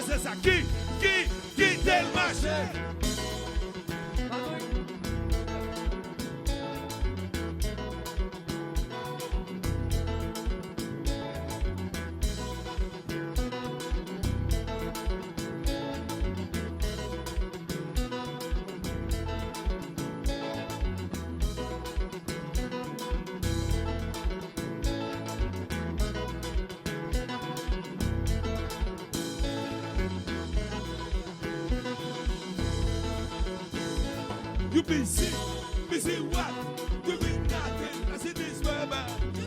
c'est ça. Qui t'est le marché? You busy what? Doing nothing. I see this forever.